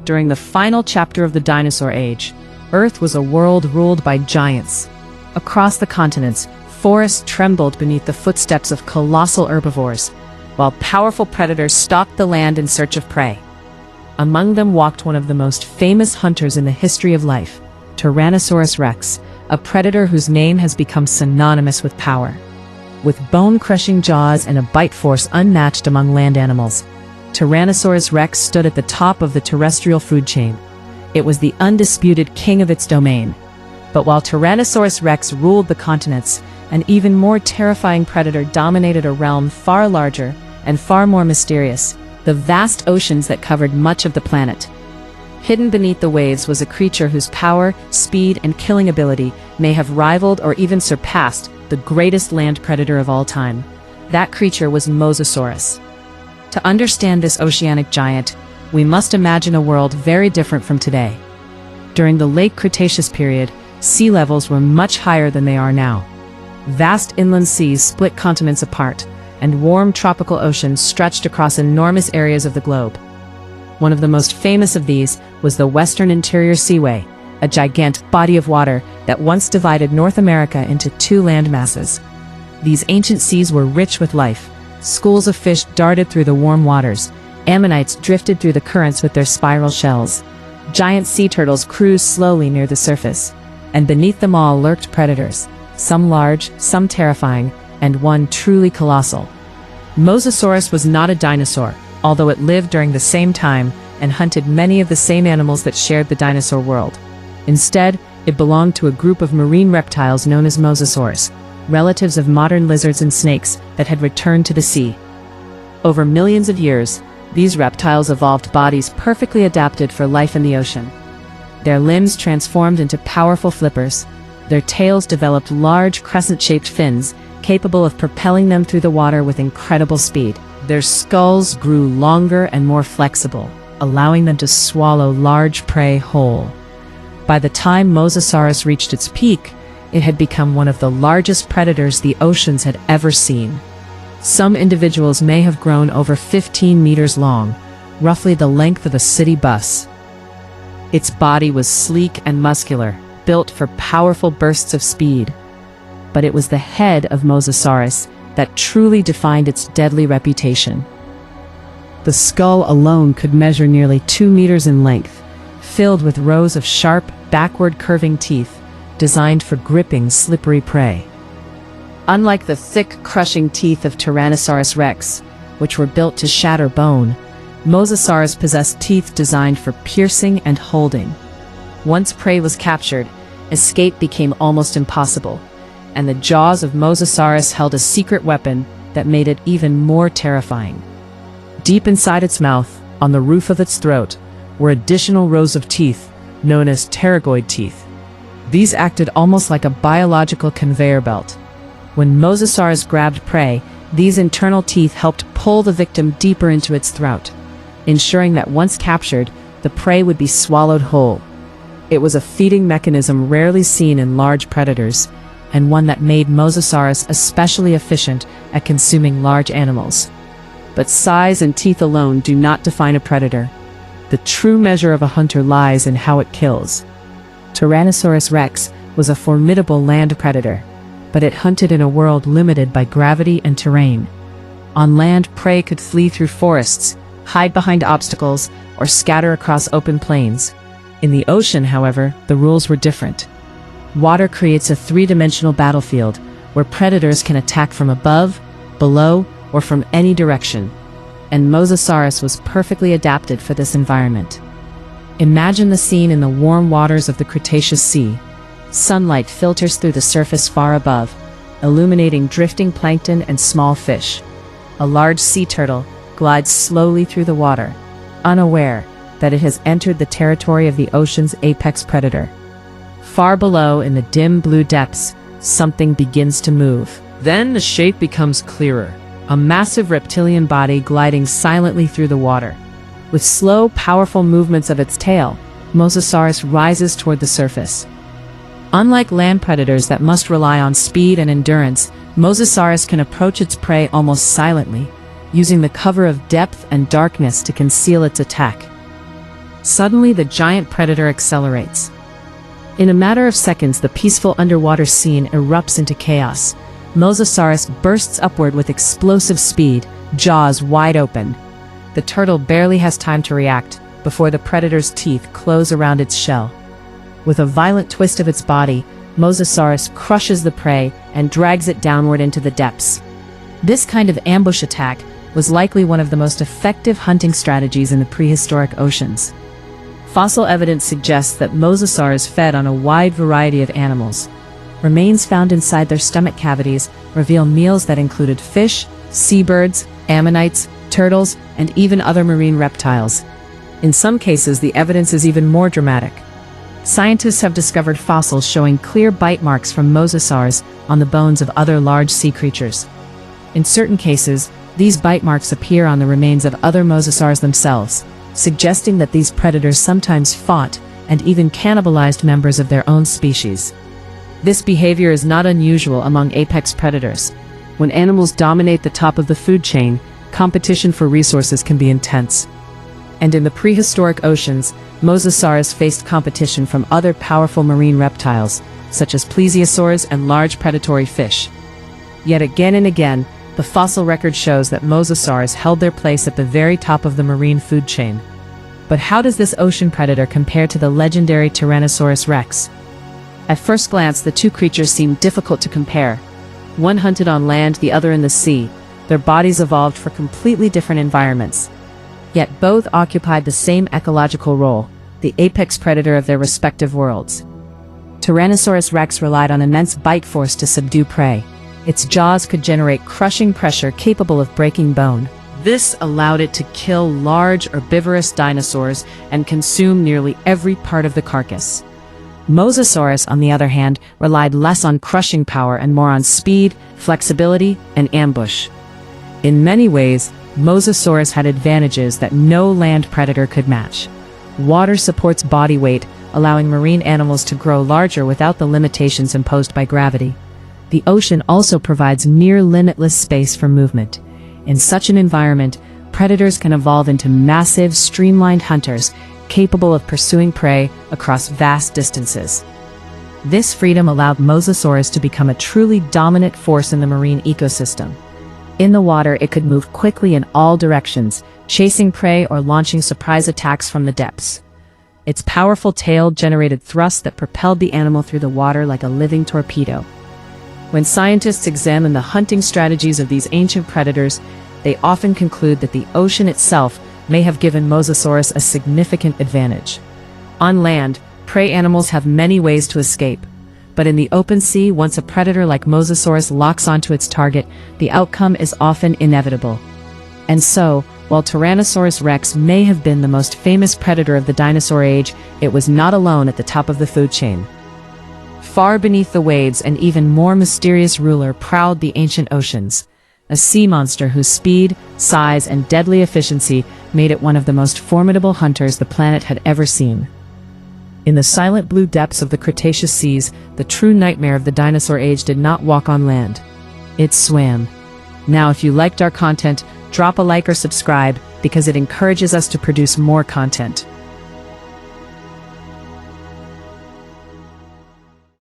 During the final chapter of the dinosaur age, Earth was a world ruled by giants. Across the continents, forests trembled beneath the footsteps of colossal herbivores, while powerful predators stalked the land in search of prey. Among them walked one of the most famous hunters in the history of life, Tyrannosaurus rex, a predator whose name has become synonymous with power. With bone-crushing jaws and a bite force unmatched among land animals, Tyrannosaurus rex stood at the top of the terrestrial food chain. It was the undisputed king of its domain. But while Tyrannosaurus rex ruled the continents, an even more terrifying predator dominated a realm far larger and far more mysterious, the vast oceans that covered much of the planet. Hidden beneath the waves was a creature whose power, speed, and killing ability may have rivaled or even surpassed the greatest land predator of all time. That creature was Mosasaurus. To understand this oceanic giant, we must imagine a world very different from today. During the late Cretaceous period, sea levels were much higher than they are now. Vast inland seas split continents apart, and warm tropical oceans stretched across enormous areas of the globe. One of the most famous of these was the Western Interior Seaway, a gigantic body of water that once divided North America into two land masses. These ancient seas were rich with life. Schools of fish darted through the warm waters. Ammonites drifted through the currents with their spiral shells. Giant sea turtles cruised slowly near the surface. And beneath them all lurked predators, some large, some terrifying, and one truly colossal. Mosasaurus was not a dinosaur, although it lived during the same time and hunted many of the same animals that shared the dinosaur world. Instead, it belonged to a group of marine reptiles known as Mosasaurs, relatives of modern lizards and snakes that had returned to the sea. Over millions of years, these reptiles evolved bodies perfectly adapted for life in the ocean. Their limbs transformed into powerful flippers. Their tails developed large crescent-shaped fins, capable of propelling them through the water with incredible speed. Their skulls grew longer and more flexible, allowing them to swallow large prey whole. By the time Mosasaurus reached its peak, it had become one of the largest predators the oceans had ever seen. Some individuals may have grown over 15 meters long, roughly the length of a city bus. Its body was sleek and muscular, built for powerful bursts of speed. But it was the head of Mosasaurus that truly defined its deadly reputation. The skull alone could measure nearly 2 meters in length, filled with rows of sharp, backward curving teeth, designed for gripping slippery prey. Unlike the thick, crushing teeth of Tyrannosaurus rex, which were built to shatter bone, Mosasaurus possessed teeth designed for piercing and holding. Once prey was captured, escape became almost impossible, and the jaws of Mosasaurus held a secret weapon that made it even more terrifying. Deep inside its mouth, on the roof of its throat, were additional rows of teeth, known as pterygoid teeth. These acted almost like a biological conveyor belt. When Mosasaurus grabbed prey, these internal teeth helped pull the victim deeper into its throat, ensuring that once captured, the prey would be swallowed whole. It was a feeding mechanism rarely seen in large predators, and one that made Mosasaurus especially efficient at consuming large animals. But size and teeth alone do not define a predator. The true measure of a hunter lies in how it kills. Tyrannosaurus rex was a formidable land predator, but it hunted in a world limited by gravity and terrain. On land, prey could flee through forests, hide behind obstacles, or scatter across open plains. In the ocean, however, the rules were different. Water creates a three-dimensional battlefield where predators can attack from above, below, or from any direction, and Mosasaurus was perfectly adapted for this environment. Imagine the scene in the warm waters of the Cretaceous Sea. Sunlight filters through the surface far above, illuminating drifting plankton and small fish. A large sea turtle glides slowly through the water, unaware that it has entered the territory of the ocean's apex predator. Far below, in the dim blue depths, something begins to move. Then the shape becomes clearer. A massive reptilian body gliding silently through the water. With slow, powerful movements of its tail, Mosasaurus rises toward the surface. Unlike land predators that must rely on speed and endurance, Mosasaurus can approach its prey almost silently, using the cover of depth and darkness to conceal its attack. Suddenly, the giant predator accelerates. In a matter of seconds, the peaceful underwater scene erupts into chaos. Mosasaurus bursts upward with explosive speed, jaws wide open. The turtle barely has time to react before the predator's teeth close around its shell. With a violent twist of its body, Mosasaurus crushes the prey and drags it downward into the depths. This kind of ambush attack was likely one of the most effective hunting strategies in the prehistoric oceans. Fossil evidence suggests that Mosasaurs fed on a wide variety of animals. Remains found inside their stomach cavities reveal meals that included fish, seabirds, ammonites, turtles, and even other marine reptiles. In some cases, the evidence is even more dramatic. Scientists have discovered fossils showing clear bite marks from mosasaurs on the bones of other large sea creatures. In certain cases, these bite marks appear on the remains of other mosasaurs themselves, suggesting that these predators sometimes fought and even cannibalized members of their own species. This behavior is not unusual among apex predators. When animals dominate the top of the food chain, competition for resources can be intense. And in the prehistoric oceans, mosasaurs faced competition from other powerful marine reptiles, such as plesiosaurs and large predatory fish. Yet again and again, the fossil record shows that mosasaurs held their place at the very top of the marine food chain. But how does this ocean predator compare to the legendary Tyrannosaurus rex? At first glance, the two creatures seem difficult to compare. One hunted on land, the other in the sea. Their bodies evolved for completely different environments. Yet both occupied the same ecological role, the apex predator of their respective worlds. Tyrannosaurus rex relied on immense bite force to subdue prey. Its jaws could generate crushing pressure capable of breaking bone. This allowed it to kill large herbivorous dinosaurs and consume nearly every part of the carcass. Mosasaurus, on the other hand, relied less on crushing power and more on speed, flexibility, and ambush. In many ways, Mosasaurus had advantages that no land predator could match. Water supports body weight, allowing marine animals to grow larger without the limitations imposed by gravity. The ocean also provides near limitless space for movement. In such an environment, predators can evolve into massive, streamlined hunters, capable of pursuing prey across vast distances. This freedom allowed Mosasaurus to become a truly dominant force in the marine ecosystem. In the water, it could move quickly in all directions, chasing prey or launching surprise attacks from the depths. Its powerful tail generated thrust that propelled the animal through the water like a living torpedo. When scientists examine the hunting strategies of these ancient predators, they often conclude that the ocean itself may have given Mosasaurus a significant advantage. On land, prey animals have many ways to escape. But in the open sea, once a predator like Mosasaurus locks onto its target, the outcome is often inevitable. And so, while Tyrannosaurus rex may have been the most famous predator of the dinosaur age, it was not alone at the top of the food chain. Far beneath the waves, an even more mysterious ruler prowled the ancient oceans, a sea monster whose speed, size, and deadly efficiency made it one of the most formidable hunters the planet had ever seen. In the silent blue depths of the Cretaceous seas, the true nightmare of the dinosaur age did not walk on land. It swam. Now, if you liked our content, drop a like or subscribe, because it encourages us to produce more content.